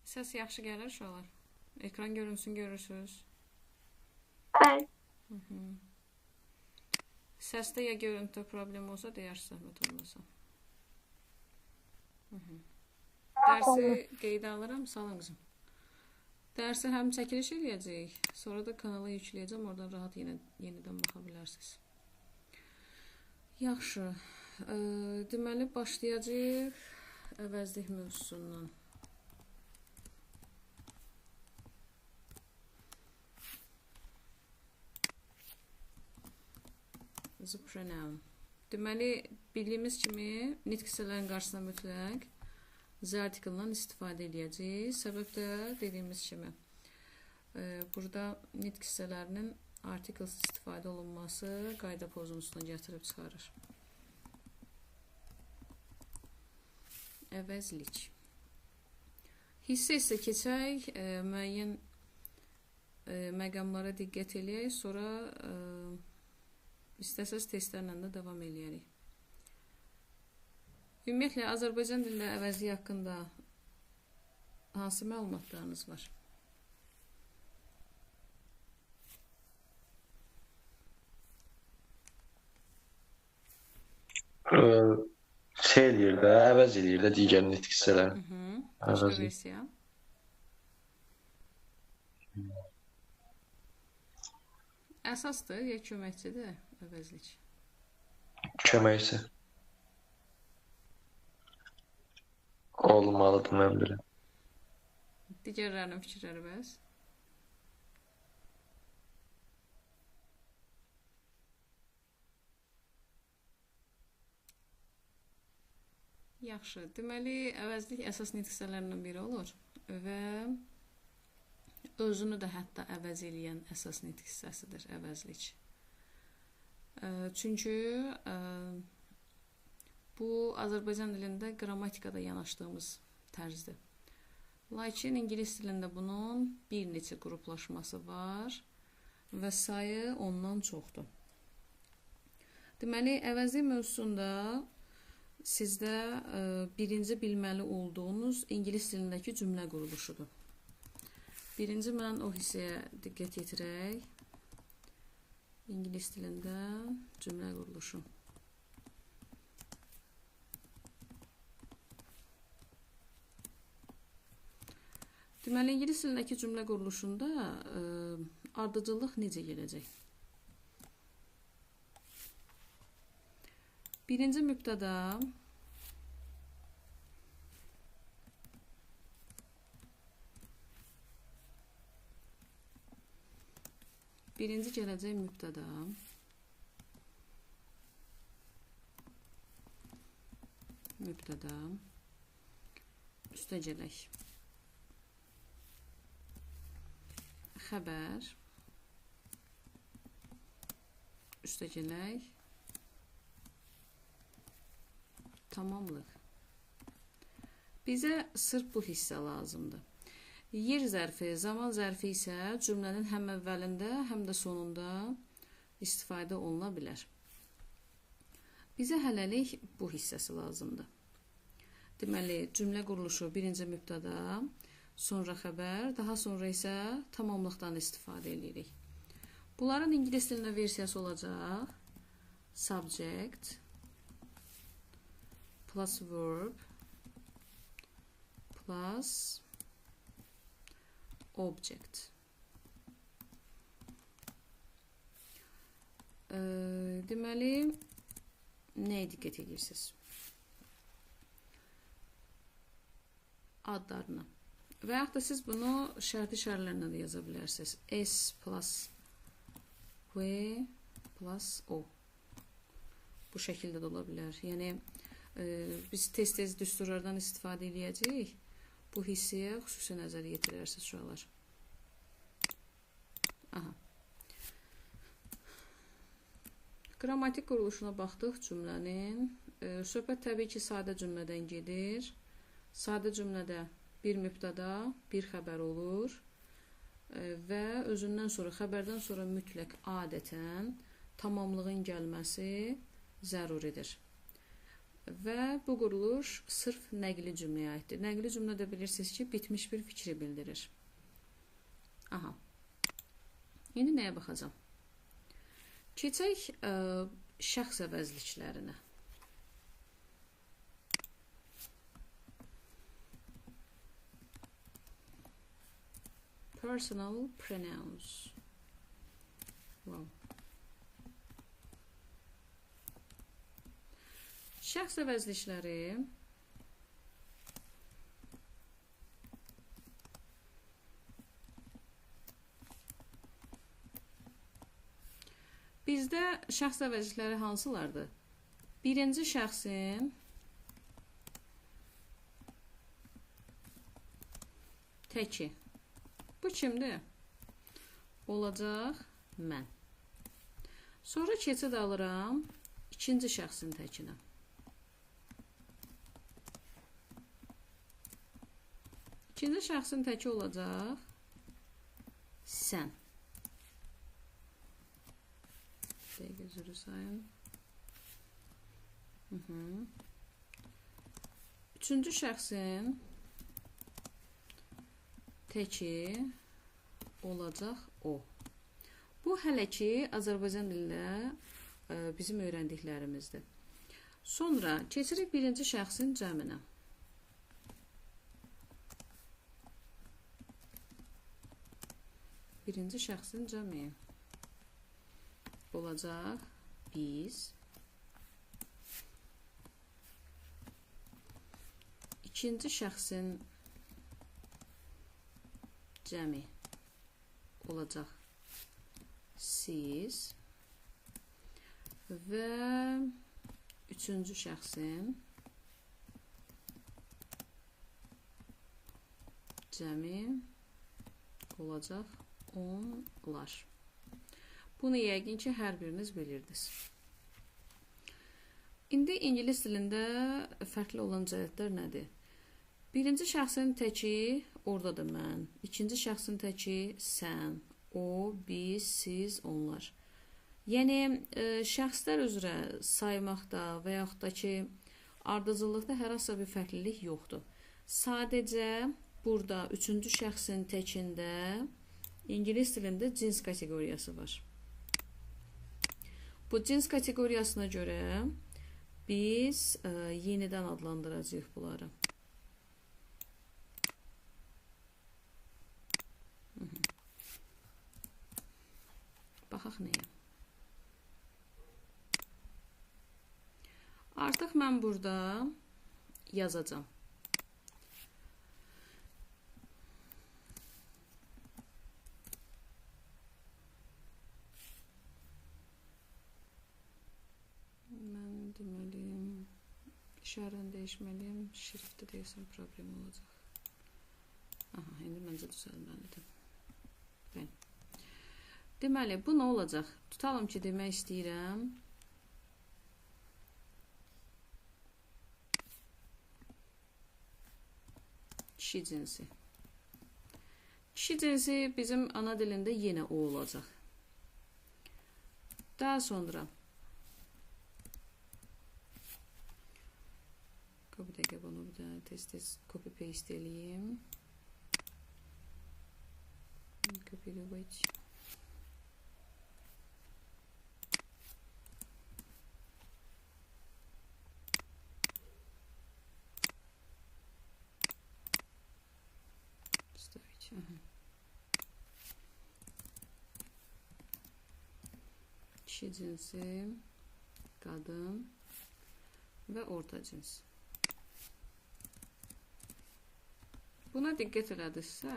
Səs yaxşı gəlir uşaqlar. Ekran görünsün, görürsünüz. Bəli. Səsdə ya görüntü problemi olsa deyərsiniz, zəhmət olmasa. Dərsi qeydə alıram, salın qızım. Dərsi həm çəkiliş eləyəcək, sonra da kanala yükləyəcəm, oradan rahat yenidən baxa bilərsiniz. Yaxşı, deməli başlayacaq əvəzlik mövzusundan. The pronoun. Deməli, bildiyimiz kimi nitq hissələrin qarşısına mütləq the article-dan istifadə edəcəyik. Səbəb də dediyimiz kimi burada nitq hissələrinin article istifadə olunması qayda pozuntusuna gətirib çıxarır. Əvəzlik. Hissə keçək, müəyyən məqamlara diqqət eləyək, sonra İstəsəz testlərlə də davam eləyərik. Ümumiyyətlə, Azərbaycan dilində əvəzlik haqqında hansı məlumatlarınız var? Şey eləyir də, əvəz eləyir də digər nitq hissələr. Başqa versiya? Əsasdır, ya köməkçidir əvəzlik? Köməkçi. Olmalıdır, mən biləm. Digərlərinin fikirləri bəs? Yaxşı, deməli, əvəzlik əsas nitq hissələrindən biri olur və özünü də hətta əvəz eləyən əsas nitq hissəsidir əvəzlik. Çünki bu Azərbaycan dilində qrammatikada yanaşdığımız tərzdir. Lakin ingilis dilində bunun bir neçə qruplaşması var və sayı ondan çoxdur. Deməli, əvəzlik mövzusunda sizdə birinci bilməli olduğunuz ingilis dilindəki cümlə quruluşudur. Birinci mən o hissəyə diqqət yetirək. İngilis dilində cümlə quruluşu. Deməli, ingilis dilindəki cümlə quruluşunda ardıcıllıq necə gələcək? Birinci mübtəda birinci gələcək mübtəda üstə gələk xəbər üstə gələk tamamlıq. Bizə sırf bu hissə lazımdır. Yer zərfi, zaman zərfi isə cümlənin həm əvvəlində, həm də sonunda istifadə oluna bilər. Bizə hələlik bu hissəsi lazımdır. Deməli, cümlə quruluşu birinci mübtəda, sonra xəbər, daha sonra isə tamamlıqdan istifadə edirik. Bunların ingilis dilində versiyası olacaq subject plus verb plus object. Deməli, nəyə diqqət edirsiniz? Adlarına. Və yaxud da siz bunu şərti işarələrlə də yaza bilərsiniz. S plus V plus O. Bu şəkildə də ola bilər. Yəni, biz tez-tez düsturlardan istifadə edəcəyik. Bu hissəyə xüsusi nəzər yetirərsiniz uşaqlar. Aha. Qrammatik quruluşuna baxdıq cümlənin. Söhbət təbii ki, sadə cümlədən gedir. Sadə cümlədə bir mübtəda, bir xəbər olur və özündən sonra, xəbərdən sonra mütləq adətən tamamlığın gəlməsi zəruridir. və bu quruluş sırf nəqli cümləyə aiddir. Nəqli cümlədə bilirsiniz ki, bitmiş bir fikri bildirir. Aha. İndi nəyə baxacağam? Keçək şəxs əvəzliklərinə. Personal pronouns. Wow. Şəxs əvəzlikləri bizdə şəxs əvəzlikləri hansılardır? Birinci şəxsin təki. Bu kimdir? Olacaq mən. Sonra keçid alıram ikinci şəxsin təkinə. İkinci şəxsin təki olacaq sən. Dəqiqə üzrü sayın. Üçüncü şəxsin təki olacaq o. Bu hələ ki Azərbaycan dilində bizim öyrəndiklərimizdir. Sonra keçirik birinci şəxsin cəminə. Birinci şəxsin cəmi olacaq biz. İkinci şəxsin cəmi olacaq siz və üçüncü şəxsin cəmi olacaq onlar. Bunu yəqin ki, hər biriniz bilirdiniz. İndi ingilis dilində fərqli olan cəhətlər nədir? Birinci şəxsin təki oradadır mən. İkinci şəxsin təki sən, o, biz, siz, onlar. Yəni, şəxslər üzrə saymaqda və yaxud da ki, ardıcıllıqda hər hansı bir fərqlilik yoxdur. Sadəcə, burada üçüncü şəxsin təkində İngilis dilində cins kateqoriyası var. Bu cins kateqoriyasına görə biz yenidən adlandıracağıq bunları. Baxaq nəyə? Artıq mən burada yazacağam. Deməliyim, işarəni dəyişməliyim, şriftdə deyəsən problem olacaq. Aha, indi məncə düzəlməlidir. Deməli, bu nə olacaq? Tutalım ki, demək istəyirəm. Kişi cinsi. Kişi cinsi bizim ana dilində yenə o olacaq. Daha sonra bir dəqiqə bunu bir dənə tez-tez copy paste eləyim. Kopyalayıb. Kişi cinsi, qadın və orta cins. Buna diqqət elədinizsə,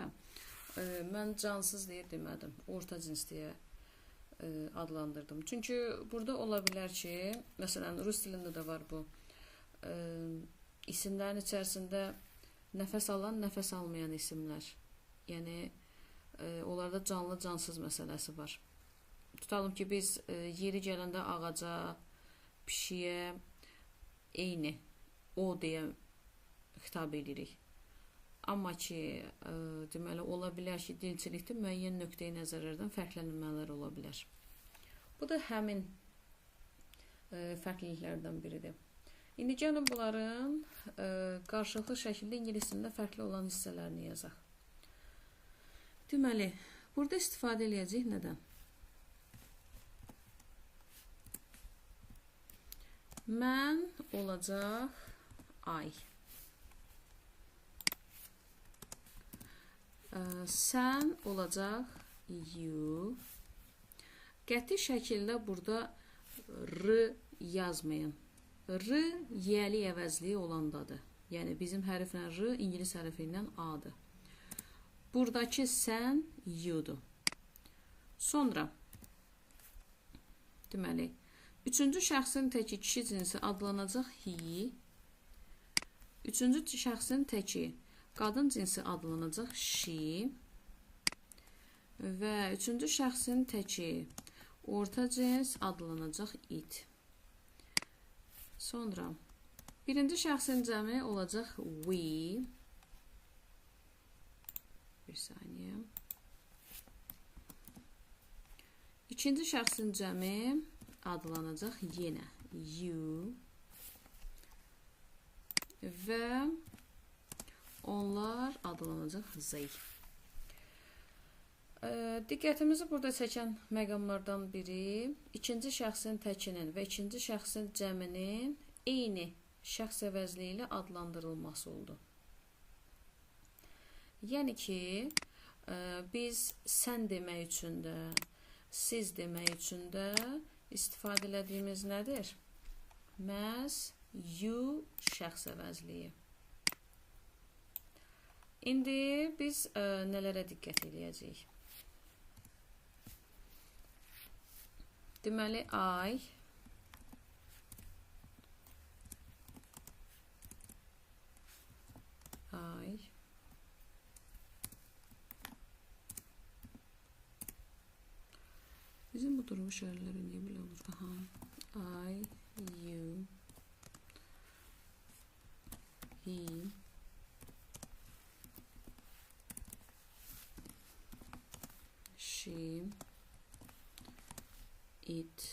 mən cansız deyə demədim, orta cins deyə adlandırdım. Çünki burada ola bilər ki, məsələn, rus dilində də var bu, isimlərin içərisində nəfəs alan, nəfəs almayan isimlər. Yəni, onlarda canlı, cansız məsələsi var. Tutalım ki, biz yeri gələndə ağaca, pişiyə eyni, o deyə xitab edirik. Amma ki, deməli, ola bilər ki, dilçilikdə müəyyən nöqteyi nəzərlərdən fərqlənmələr ola bilər. Bu da həmin fərqliliklərdən biridir. İndi gəlin bunların qarşılıqlı şəkildə ingiliscəsində fərqli olan hissələrini yazaq. Deməli, burada istifadə edəcəyik nədən? Mən olacaq I. Sən olacaq you. Qəti şəkildə burada r yazmayın. R yəli əvəzliyi olandadır. Yəni bizim hərflə r ingilis hərfi ilə a-dır. Buradakı sən you'dur. Sonra deməli, üçüncü şəxsin təki kişi cinsi adlanacaq he. Üçüncü şəxsin təki qadın cinsi adlanacaq she. Və üçüncü şəxsin təki orta cins adlanacaq it. Sonra birinci şəxsin cəmi olacaq we. Bir saniyə. İkinci şəxsin cəmi adlanacaq yenə you. Və onlar adlanacaq they. Diqqətimizi burada çəkən məqamlardan biri ikinci şəxsin təkinin və ikinci şəxsin cəminin eyni şəxs əvəzliyi ilə adlandırılması oldu. Yəni ki, biz sən demək üçün də, siz demək üçün də istifadə edədiyimiz nədir? Məhz you şəxs əvəzliyi. İndi biz nələrə diqqət edəcəyik? Deməli, I bizim bu durumu şəhərlərə niyə belə olur? Aha. I, you, he, she, it,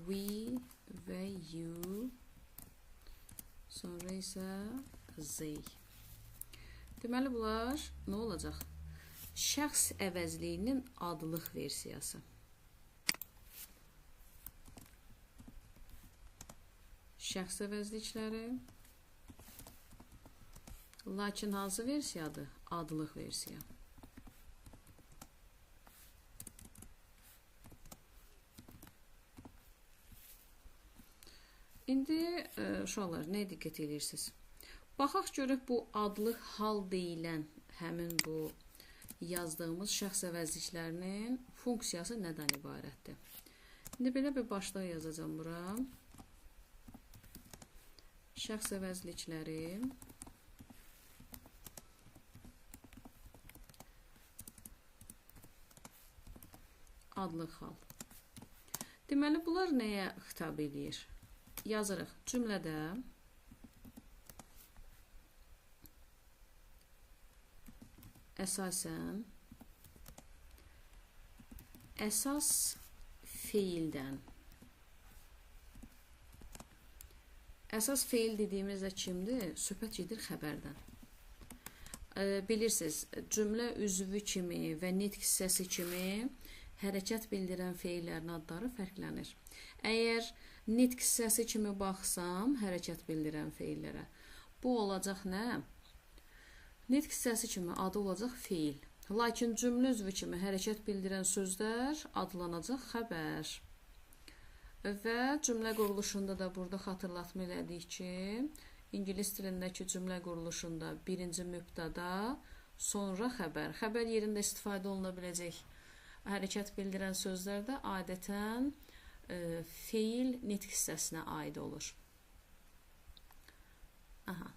we və you, sonra isə they. Deməli, bunlar nə olacaq? Şəxs əvəzliyinin adlıq versiyası. Şəxs əvəzlikləri. Lakin hansı versiyadır? Adlıq versiya. İndi uşaqlar, nəyə diqqət edirsiniz? Baxaq görək bu adlıq hal deyilən həmin bu yazdığımız şəxs əvəzliklərinin funksiyası nədən ibarətdir? İndi belə bir başlıq yazacağım bura. Şəxs əvəzlikləri adlıq hal. Deməli, bunlar nəyə xitab edir? Yazırıq cümlədə əsasən əsas feildən. Əsas feil dediyimizdə kimdir? Söhbət gedir xəbərdən. Bilirsiniz, cümlə üzvü kimi və nitq hissəsi kimi hərəkət bildirən feillərin adları fərqlənir. Əgər nitq hissəsi kimi baxsam hərəkət bildirən feillərə, bu olacaq nə? Nitq hissəsi kimi adı olacaq feil. Lakin cümlə üzvü kimi hərəkət bildirən sözlər adlanacaq xəbər. Və cümlə quruluşunda da burada xatırlatma elədik ki, ingilis dilindəki cümlə quruluşunda birinci mübtəda, sonra xəbər. Xəbər yerində istifadə oluna biləcək hərəkət bildirən sözlər də adətən feil nitq hissəsinə aid olur. Aha.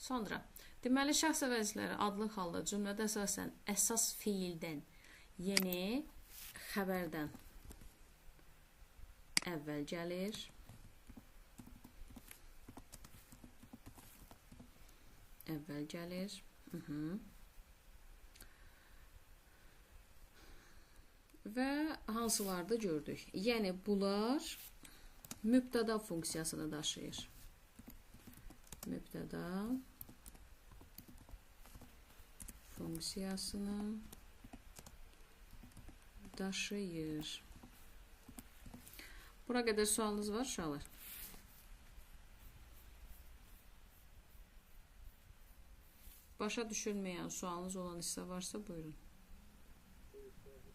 Sonra, deməli, şəxs əvəzlikləri adlıq halda cümlədə əsasən əsas feildən, yəni xəbərdən əvvəl gəlir. Əvvəl gəlir. və hansılarda gördük? Yəni bunlar mübtəda funksiyasını daşıyır. Mübtəda funksiyasını daşıyır. Bura qədər sualınız var uşaqlar? Başa düşülməyən sualınız olan hissə varsa buyurun.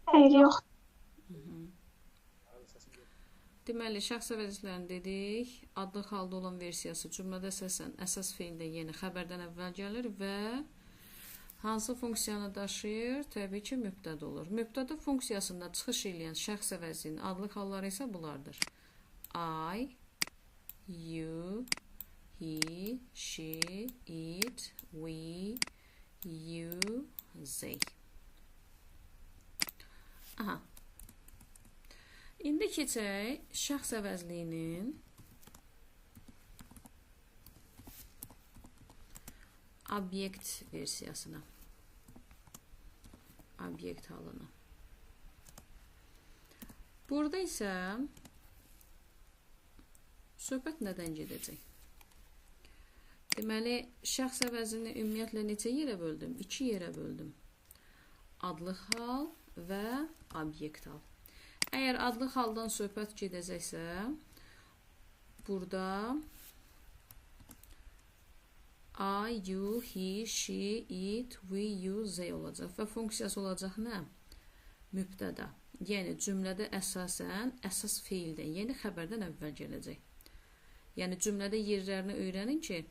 Hayır, yox. Deməli, şəxs əvəzlərini dedik. Adlıq halda olan versiyası cümlədə əsasən əsas feildə, yəni xəbərdən əvvəl gəlir və hansı funksiyanı daşıyır? Təbii ki, mübtəda olur. Mübtəda funksiyasında çıxış edən şəxs əvəzinin adlıq halları isə bunlardır. I, you, he, she, it, we, you, they. Aha. İndi keçək şəxs əvəzliyinin obyekt versiyasına. Obyekt halına. Burada isə söhbət nədən gedəcək? Deməli, şəxs əvəzini ümumiyyətlə neçə yerə böldüm? 2 yerə böldüm. Adlıq hal və obyekt hal. Əgər adlıq haldan söhbət gedəcəksə, burada I, you, he, she, it, we, you, they olacaq və funksiyası olacaq nə? Mübtəda. Yəni, cümlədə əsasən əsas feildən, yəni xəbərdən əvvəl gələcək. Yəni, cümlədə yerlərini öyrənin ki,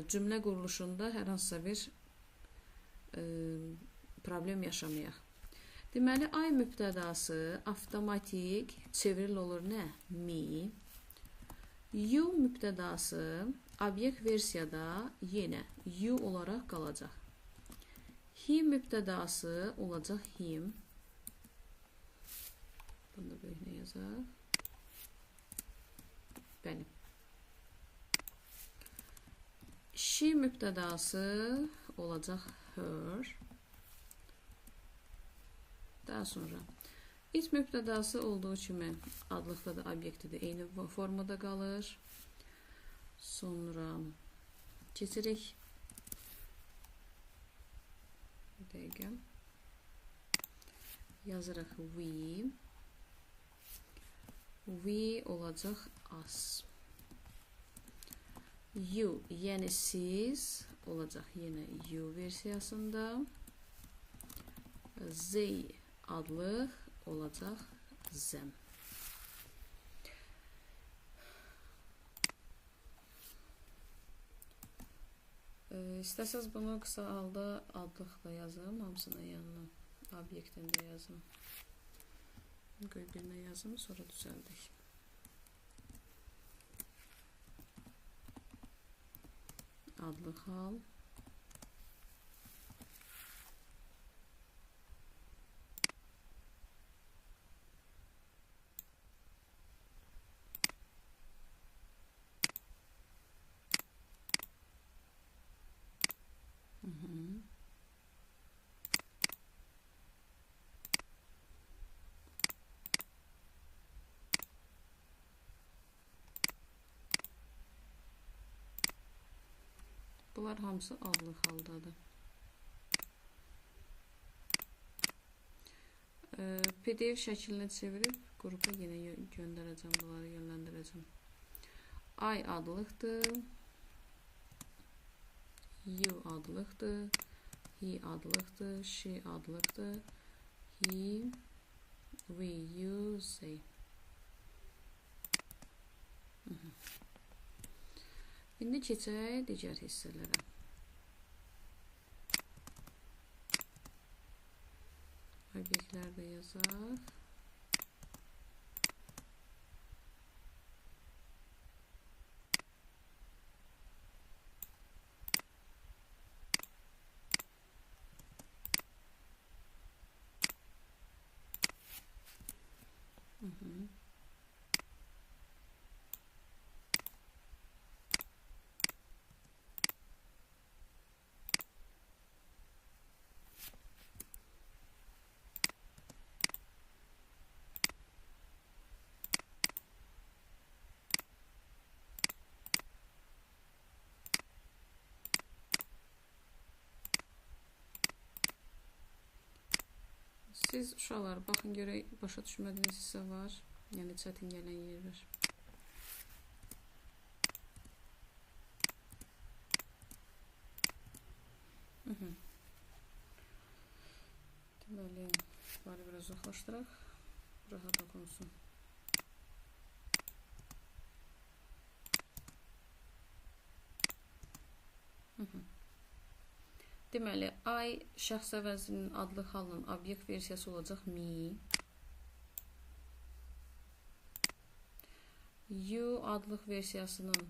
cümlə quruluşunda hər hansısa bir problem yaşamayaq. Deməli, I mübtədası avtomatik çevril olur nə? Me. You mübtədası obyekt versiyada yenə you olaraq qalacaq. He mübtədası olacaq him. Bunu da böyük nə yazaq? Bəli. She mübtədası olacaq her. Daha sonra it mübtədası olduğu kimi adlıqda da obyekti də eyni formada qalır. Sonra keçirik. Bir dəqiqə. Yazırıq we. We olacaq us. You, yəni siz olacaq yenə you versiyasında. They adlıq olacaq them. İstəsəz bunu qısa halda adlıq da yazım, hamısına yanına obyektin də yazım. Qoy birinə yazım, sonra düzəldək. Adlıq hal. Bunlar hamısı adlıq haldadır. PDF şəklinə çevirib qrupa yenə göndərəcəm, bunları yönləndirəcəm. I adlıqdır. You adlıqdır. He adlıqdır. She adlıqdır. He, we, you, they. İndi keçək digər hissələrə. Obyektlər də yazaq. Siz uşaqlar baxın görək başa düşmədiyiniz hissə var. Yəni çətin gələn yerlər. Deməli, bari biraz uzaqlaşdıraq. Rahat oxunsun. Deməli, I şəxs əvəzinin adlı halının obyekt versiyası olacaq me. You adlıq versiyasının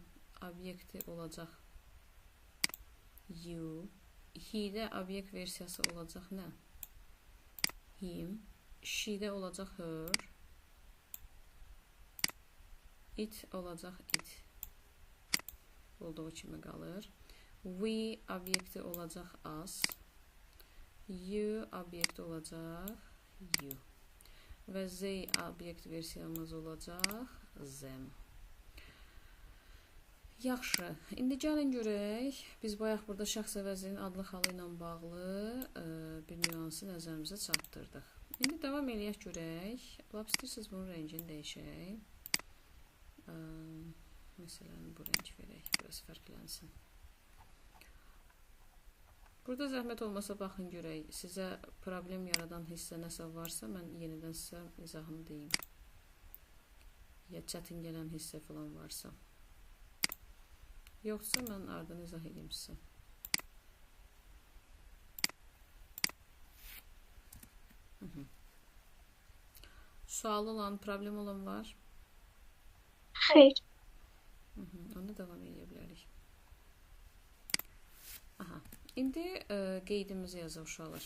obyekti olacaq you. He-də obyekt versiyası olacaq nə? Him. She-də olacaq her. It olacaq it. Olduğu kimi qalır. We obyekti olacaq us. You obyekti olacaq you. Və they obyekt versiyamız olacaq them. Yaxşı. İndi gəlin görək. Biz bayaq burada şəxs əvəzinin adlı halı ilə bağlı bir nüansı nəzərimizə çatdırdıq. İndi davam eləyək görək. Lap istəyirsiniz bunun rəngini dəyişək. Məsələn, bu rəng verək. Biraz fərqlənsin. Burada zəhmət olmasa baxın görək. Sizə problem yaradan hissə nəsə varsa, mən yenidən sizə izahını deyim. Ya çətin gələn hissə falan varsa. Yoxsa mən ardını izah edeyim sizə. Sualı olan, problem olan var? Xeyr. Onda davam edə bilərik. Aha. İndi qeydimizi yazaq uşaqlar.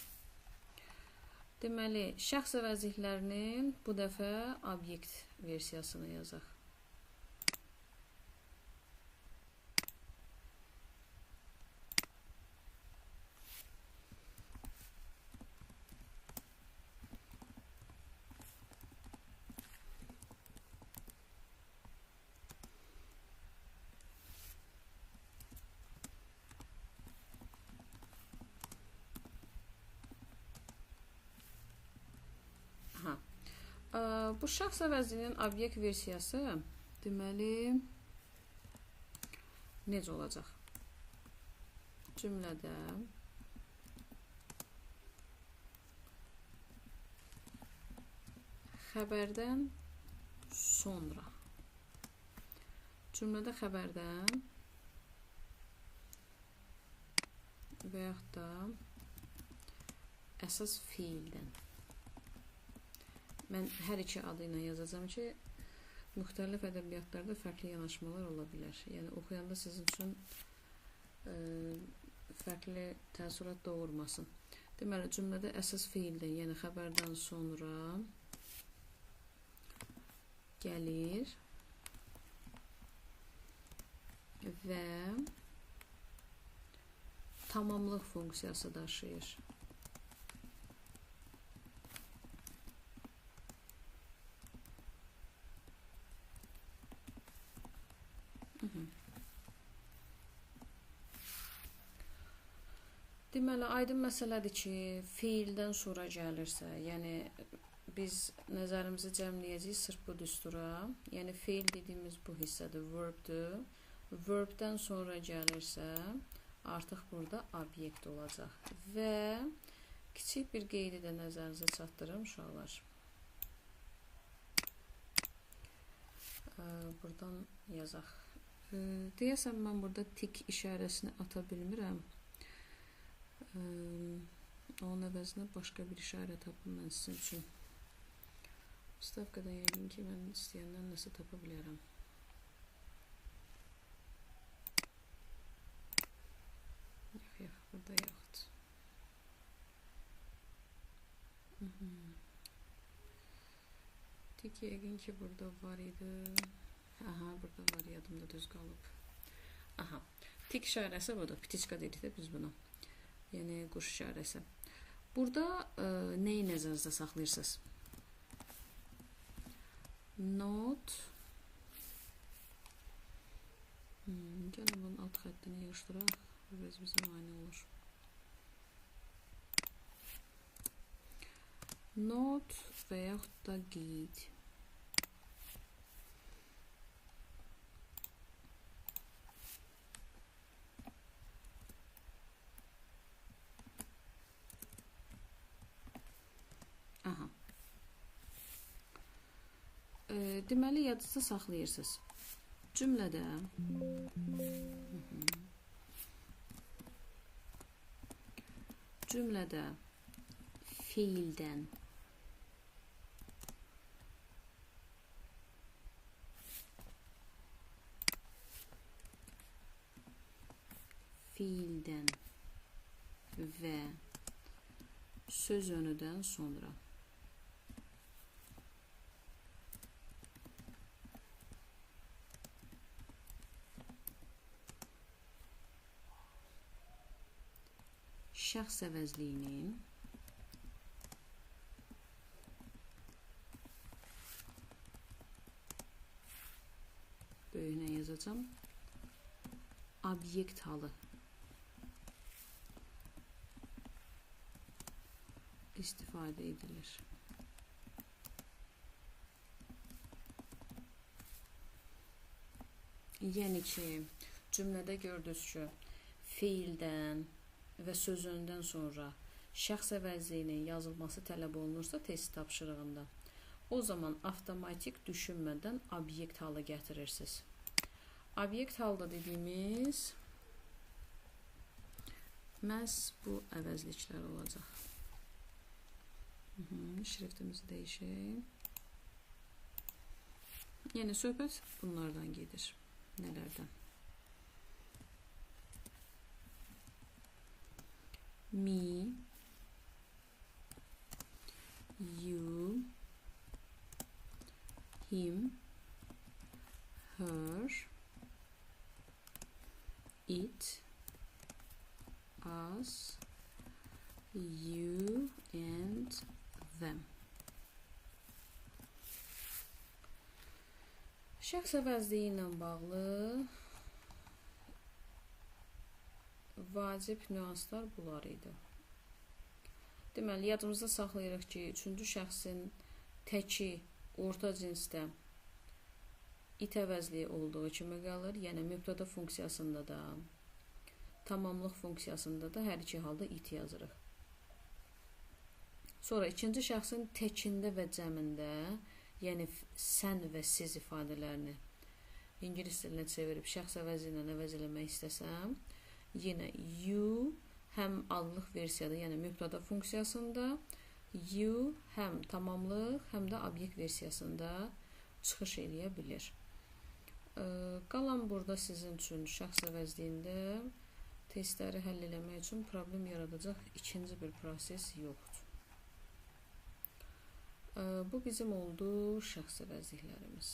Deməli, şəxs əvəzliklərinin bu dəfə obyekt versiyasını yazaq. Bu şəxs əvəzliyinin obyekt versiyası deməli necə olacaq? Cümlədə xəbərdən sonra. Cümlədə xəbərdən və yaxud da əsas fiildən. Mən hər iki adı ilə yazacağım ki, müxtəlif ədəbiyyatlarda fərqli yanaşmalar ola bilər. Yəni, oxuyanda sizin üçün fərqli təəssürat doğurmasın. Deməli, cümlədə əsas fiildən, yəni xəbərdən sonra gəlir və tamamlıq funksiyası daşıyır. Deməli, aydın məsələdir ki, fiildən sonra gəlirsə, yəni biz nəzərimizi cəmləyəcəyik sırf bu düstura. Yəni, fiil dediyimiz bu hissədir, verbdir. Verbdən sonra gəlirsə, artıq burada obyekt olacaq. Və kiçik bir qeydi də nəzərinizə çatdırım, uşaqlar. Buradan yazaq. Deyəsən, mən burada tik işarəsini ata bilmirəm. Onun əvəzinə başqa bir işarə tapım mən sizin üçün. Stavqada yəqin ki, mən istəyəndən nəsə tapa bilərəm. Yox, burada yoxdur. Tik yəqin ki, burada var idi. Aha, burada var, yadımda düz qalıb. Aha, tik işarəsi budur. Pitiçka dedik də biz buna. Yəni, quş işarəsi. Burada nəyi nəzərinizdə saxlayırsınız? Not. Gəlin bunun alt xəttini yığışdıraq. Biraz bizə mane olur. Not və yaxud da qeyd. Aha. Deməli, yadınızda saxlayırsınız. Cümlədə fiildən və söz önüdən sonra şəxs əvəzliyinin böyüyünə yazacağım. Obyekt halı istifadə edilir. Yəni ki, cümlədə gördünüz ki, fiildən və sözündən sonra şəxs əvəzliyinin yazılması tələb olunursa test tapşırığında, o zaman avtomatik düşünmədən obyekt halı gətirirsiniz. Obyekt halda dediyimiz məhz bu əvəzliklər olacaq. Şriftimizi dəyişək. Yəni söhbət bunlardan gedir. Nələrdən? Me, you, him, her, it, us, you and them. Şəxs əvəzliyi ilə bağlı vacib nüanslar bunlar idi. Deməli, yadımızda saxlayırıq ki, üçüncü şəxsin təki orta cinsdə it əvəzliyi olduğu kimi qalır. Yəni, mübtəda funksiyasında da, tamamlıq funksiyasında da hər iki halda it yazırıq. Sonra ikinci şəxsin təkində və cəmində, yəni sən və siz ifadələrini ingilis dilinə çevirib şəxs əvəzi ilə əvəz eləmək istəsəm, yenə you həm adlıq versiyada, yəni mübtəda funksiyasında, you həm tamamlıq, həm də obyekt versiyasında çıxış eləyə bilir. Qalan burada sizin üçün şəxs əvəzliyində testləri həll eləmək üçün problem yaradacaq ikinci bir proses yoxdur. Bu bizim oldu şəxs əvəzliklərimiz.